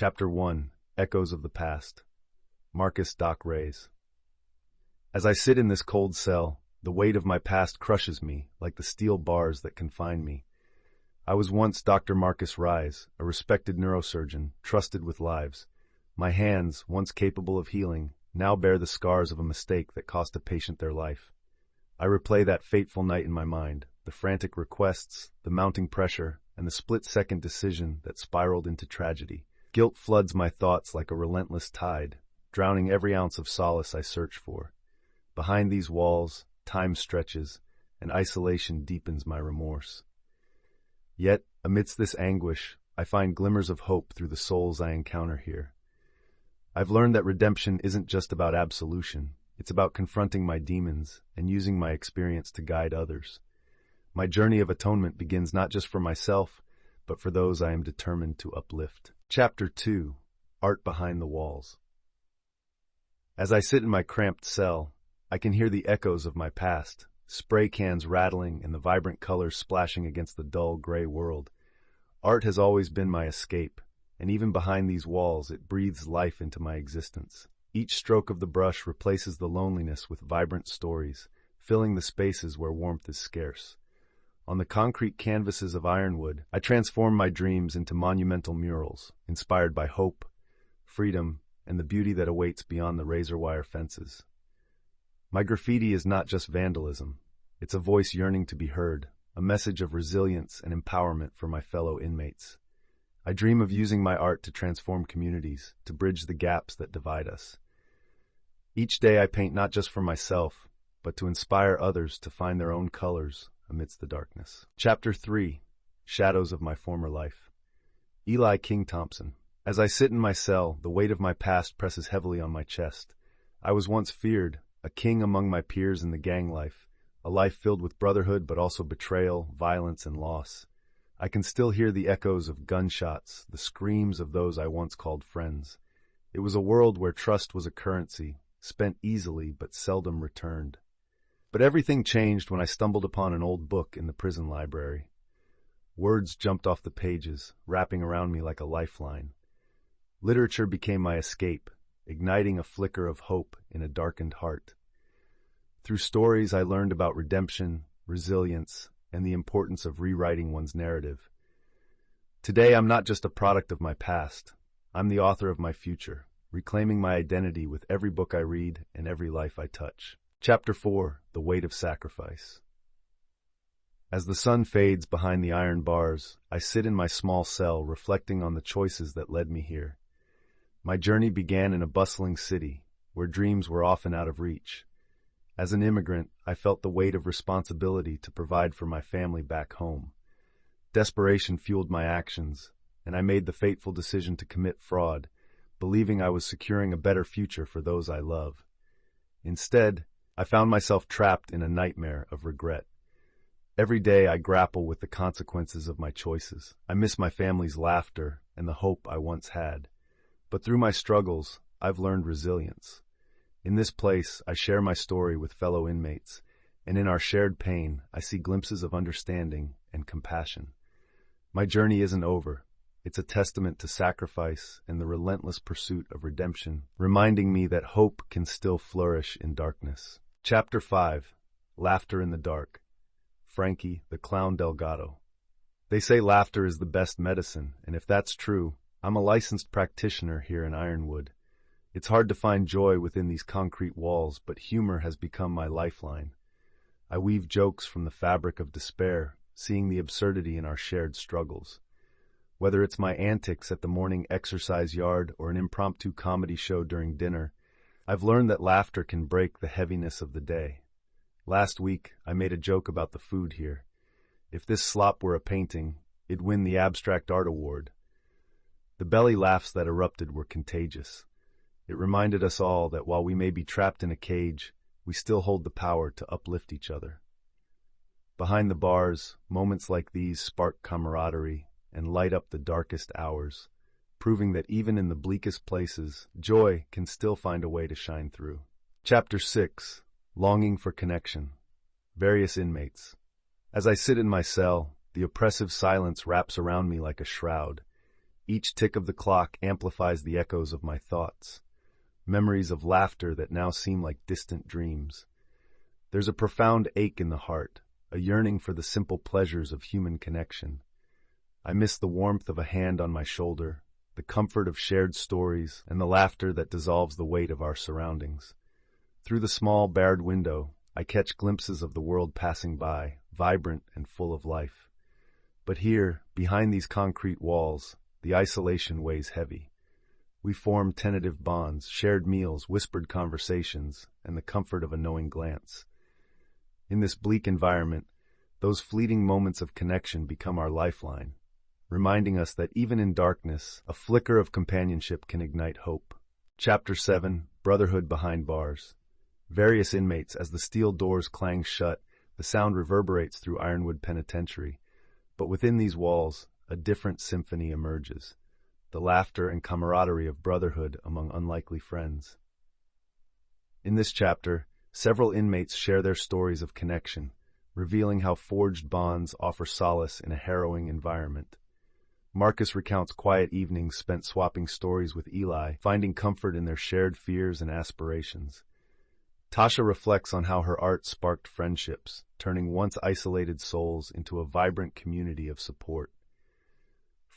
Chapter 1, Echoes of the Past. Marcus Doc Rays. As I sit in this cold cell, the weight of my past crushes me like the steel bars that confine me. I was once Dr. Marcus Rise, a respected neurosurgeon, trusted with lives. My hands, once capable of healing, now bear the scars of a mistake that cost a patient their life. I replay that fateful night in my mind, the frantic requests, the mounting pressure, and the split-second decision that spiraled into tragedy. Guilt floods my thoughts like a relentless tide, drowning every ounce of solace I search for. Behind these walls, time stretches, and isolation deepens my remorse. Yet, amidst this anguish, I find glimmers of hope through the souls I encounter here. I've learned that redemption isn't just about absolution, it's about confronting my demons and using my experience to guide others. My journey of atonement begins not just for myself, but for those I am determined to uplift. Chapter 2, Art Behind the Walls. As I sit in my cramped cell, I can hear the echoes of my past, spray cans rattling and the vibrant colors splashing against the dull gray world. Art has always been my escape, and even behind these walls it breathes life into my existence. Each stroke of the brush replaces the loneliness with vibrant stories, filling the spaces where warmth is scarce. On the concrete canvases of ironwood, I transform my dreams into monumental murals, inspired by hope, freedom, and the beauty that awaits beyond the razor-wire fences. My graffiti is not just vandalism. It's a voice yearning to be heard, a message of resilience and empowerment for my fellow inmates. I dream of using my art to transform communities, to bridge the gaps that divide us. Each day I paint not just for myself, but to inspire others to find their own colors amidst the darkness. Chapter 3, Shadows of My Former Life. Eli King Thompson. As I sit in my cell, the weight of my past presses heavily on my chest. I was once feared, a king among my peers in the gang life, a life filled with brotherhood but also betrayal, violence, and loss. I can still hear the echoes of gunshots, the screams of those I once called friends. It was a world where trust was a currency, spent easily but seldom returned. But everything changed when I stumbled upon an old book in the prison library. Words jumped off the pages, wrapping around me like a lifeline. Literature became my escape, igniting a flicker of hope in a darkened heart. Through stories I learned about redemption, resilience, and the importance of rewriting one's narrative. Today I'm not just a product of my past, I'm the author of my future, reclaiming my identity with every book I read and every life I touch. Chapter 4, The Weight of Sacrifice. As the sun fades behind the iron bars, I sit in my small cell reflecting on the choices that led me here. My journey began in a bustling city, where dreams were often out of reach. As an immigrant, I felt the weight of responsibility to provide for my family back home. Desperation fueled my actions, and I made the fateful decision to commit fraud, believing I was securing a better future for those I love. Instead, I found myself trapped in a nightmare of regret. Every day I grapple with the consequences of my choices. I miss my family's laughter and the hope I once had. But through my struggles, I've learned resilience. In this place, I share my story with fellow inmates, and in our shared pain, I see glimpses of understanding and compassion. My journey isn't over. It's a testament to sacrifice and the relentless pursuit of redemption, reminding me that hope can still flourish in darkness. Chapter 5, Laughter in the Dark. Frankie, the Clown Delgado. They say laughter is the best medicine, and if that's true, I'm a licensed practitioner here in Ironwood. It's hard to find joy within these concrete walls, but humor has become my lifeline. I weave jokes from the fabric of despair, seeing the absurdity in our shared struggles. Whether it's my antics at the morning exercise yard or an impromptu comedy show during dinner, I've learned that laughter can break the heaviness of the day. Last week, I made a joke about the food here. If this slop were a painting, it'd win the Abstract Art Award. The belly laughs that erupted were contagious. It reminded us all that while we may be trapped in a cage, we still hold the power to uplift each other. Behind the bars, moments like these spark camaraderie and light up the darkest hours, proving that even in the bleakest places, joy can still find a way to shine through. Chapter 6, Longing for Connection. Various Inmates. As I sit in my cell, the oppressive silence wraps around me like a shroud. Each tick of the clock amplifies the echoes of my thoughts, memories of laughter that now seem like distant dreams. There's a profound ache in the heart, a yearning for the simple pleasures of human connection. I miss the warmth of a hand on my shoulder, the comfort of shared stories, and the laughter that dissolves the weight of our surroundings. Through the small, barred window, I catch glimpses of the world passing by, vibrant and full of life. But here, behind these concrete walls, the isolation weighs heavy. We form tentative bonds, shared meals, whispered conversations, and the comfort of a knowing glance. In this bleak environment, those fleeting moments of connection become our lifeline, reminding us that even in darkness, a flicker of companionship can ignite hope. Chapter 7: Brotherhood Behind Bars. Various inmates, as the steel doors clang shut, the sound reverberates through Ironwood Penitentiary. But within these walls, a different symphony emerges, the laughter and camaraderie of brotherhood among unlikely friends. In this chapter, several inmates share their stories of connection, revealing how forged bonds offer solace in a harrowing environment. Marcus recounts quiet evenings spent swapping stories with Eli, finding comfort in their shared fears and aspirations. Tasha reflects on how her art sparked friendships, turning once isolated souls into a vibrant community of support.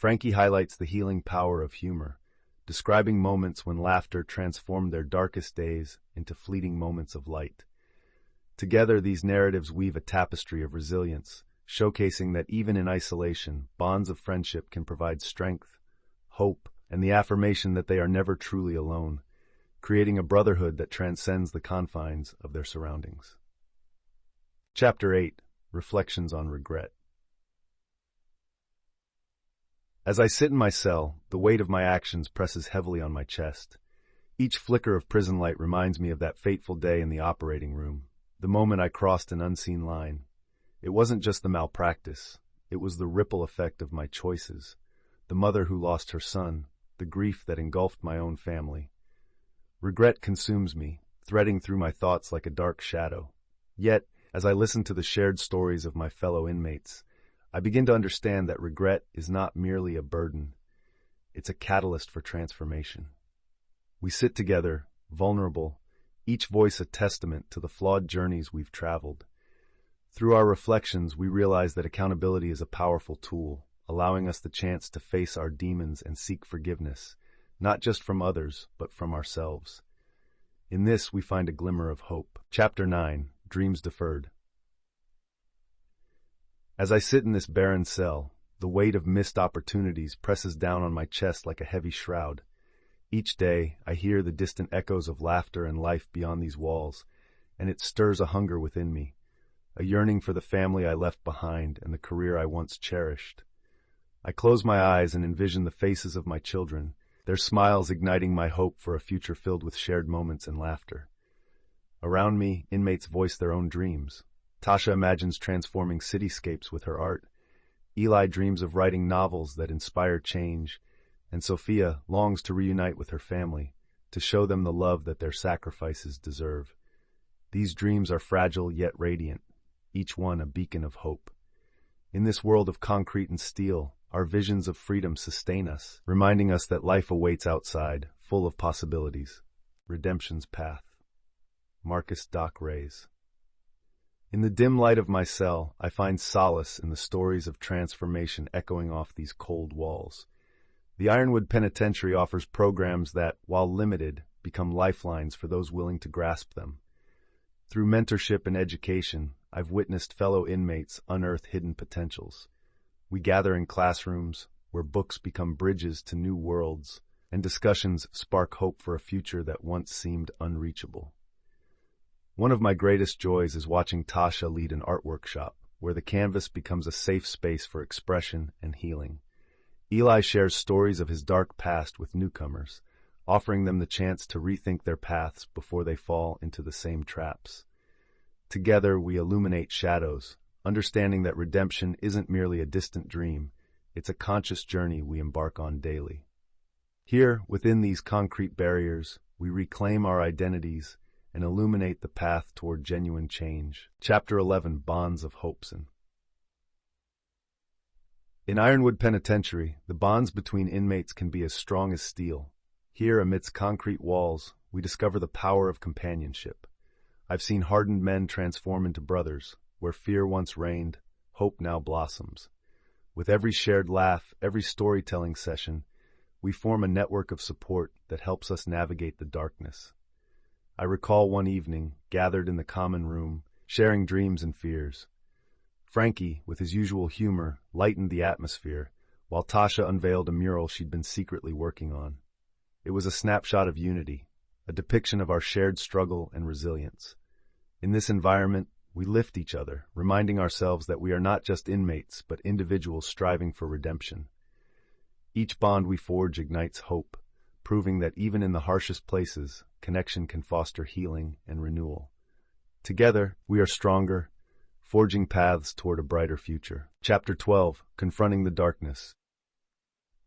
Frankie highlights the healing power of humor, describing moments when laughter transformed their darkest days into fleeting moments of light. Together, these narratives weave a tapestry of resilience, showcasing that even in isolation, bonds of friendship can provide strength, hope, and the affirmation that they are never truly alone, creating a brotherhood that transcends the confines of their surroundings. Chapter 8: Reflections on Regret. As I sit in my cell, the weight of my actions presses heavily on my chest. Each flicker of prison light reminds me of that fateful day in the operating room, the moment I crossed an unseen line. It wasn't just the malpractice, it was the ripple effect of my choices, the mother who lost her son, the grief that engulfed my own family. Regret consumes me, threading through my thoughts like a dark shadow. Yet, as I listen to the shared stories of my fellow inmates, I begin to understand that regret is not merely a burden. It's a catalyst for transformation. We sit together, vulnerable, each voice a testament to the flawed journeys we've traveled. Through our reflections, we realize that accountability is a powerful tool, allowing us the chance to face our demons and seek forgiveness, not just from others, but from ourselves. In this, we find a glimmer of hope. Chapter 9: Dreams Deferred. As I sit in this barren cell, the weight of missed opportunities presses down on my chest like a heavy shroud. Each day, I hear the distant echoes of laughter and life beyond these walls, and it stirs a hunger within me, a yearning for the family I left behind and the career I once cherished. I close my eyes and envision the faces of my children, their smiles igniting my hope for a future filled with shared moments and laughter. Around me, inmates voice their own dreams. Tasha imagines transforming cityscapes with her art. Eli dreams of writing novels that inspire change, and Sophia longs to reunite with her family, to show them the love that their sacrifices deserve. These dreams are fragile yet radiant, each one a beacon of hope. In this world of concrete and steel, our visions of freedom sustain us, reminding us that life awaits outside, full of possibilities. Redemption's Path. Marcus Doc Rays. In the dim light of my cell, I find solace in the stories of transformation echoing off these cold walls. The Ironwood Penitentiary offers programs that, while limited, become lifelines for those willing to grasp them. Through mentorship and education, I've witnessed fellow inmates unearth hidden potentials. We gather in classrooms, where books become bridges to new worlds, and discussions spark hope for a future that once seemed unreachable. One of my greatest joys is watching Tasha lead an art workshop, where the canvas becomes a safe space for expression and healing. Eli shares stories of his dark past with newcomers, offering them the chance to rethink their paths before they fall into the same traps. Together, we illuminate shadows, understanding that redemption isn't merely a distant dream, it's a conscious journey we embark on daily. Here, within these concrete barriers, we reclaim our identities and illuminate the path toward genuine change. Chapter 11: Bonds of Hopeson. In Ironwood Penitentiary, the bonds between inmates can be as strong as steel. Here, amidst concrete walls, we discover the power of companionship. I've seen hardened men transform into brothers. Where fear once reigned, hope now blossoms. With every shared laugh, every storytelling session, we form a network of support that helps us navigate the darkness. I recall one evening, gathered in the common room, sharing dreams and fears. Frankie, with his usual humor, lightened the atmosphere, while Tasha unveiled a mural she'd been secretly working on. It was a snapshot of unity, a depiction of our shared struggle and resilience. In this environment, we lift each other, reminding ourselves that we are not just inmates, but individuals striving for redemption. Each bond we forge ignites hope, proving that even in the harshest places, connection can foster healing and renewal. Together, we are stronger, forging paths toward a brighter future. Chapter 12, Confronting the Darkness.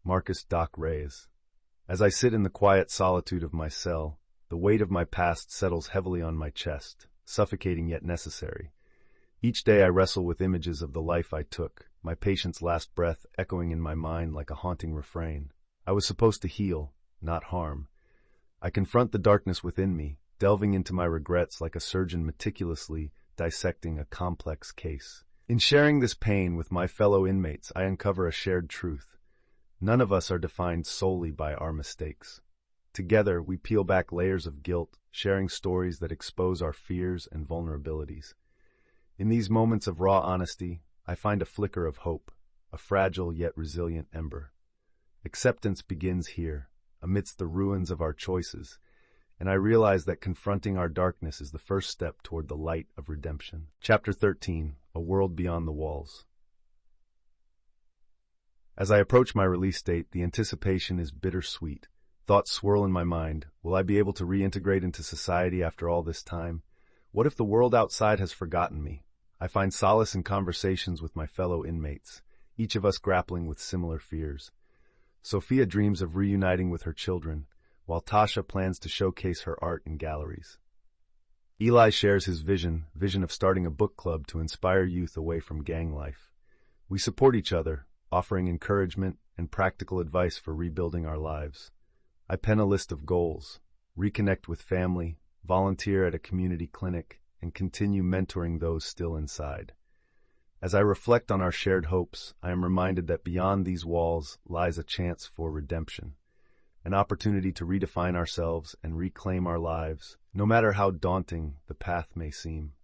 Marcus Doc Reyes. As I sit in the quiet solitude of my cell, the weight of my past settles heavily on my chest, suffocating yet necessary. Each day I wrestle with images of the life I took, my patient's last breath echoing in my mind like a haunting refrain. I was supposed to heal, not harm. I confront the darkness within me, delving into my regrets like a surgeon meticulously dissecting a complex case. In sharing this pain with my fellow inmates, I uncover a shared truth. None of us are defined solely by our mistakes. Together, we peel back layers of guilt, sharing stories that expose our fears and vulnerabilities. In these moments of raw honesty, I find a flicker of hope, a fragile yet resilient ember. Acceptance begins here, amidst the ruins of our choices, and I realize that confronting our darkness is the first step toward the light of redemption. Chapter 13, A World Beyond the Walls. As I approach my release date, the anticipation is bittersweet. Thoughts swirl in my mind. Will I be able to reintegrate into society after all this time? What if the world outside has forgotten me? I find solace in conversations with my fellow inmates, each of us grappling with similar fears. Sophia dreams of reuniting with her children, while Tasha plans to showcase her art in galleries. Eli shares his vision of starting a book club to inspire youth away from gang life. We support each other, offering encouragement and practical advice for rebuilding our lives. I pen a list of goals: reconnect with family, volunteer at a community clinic, and continue mentoring those still inside. As I reflect on our shared hopes, I am reminded that beyond these walls lies a chance for redemption, an opportunity to redefine ourselves and reclaim our lives, no matter how daunting the path may seem.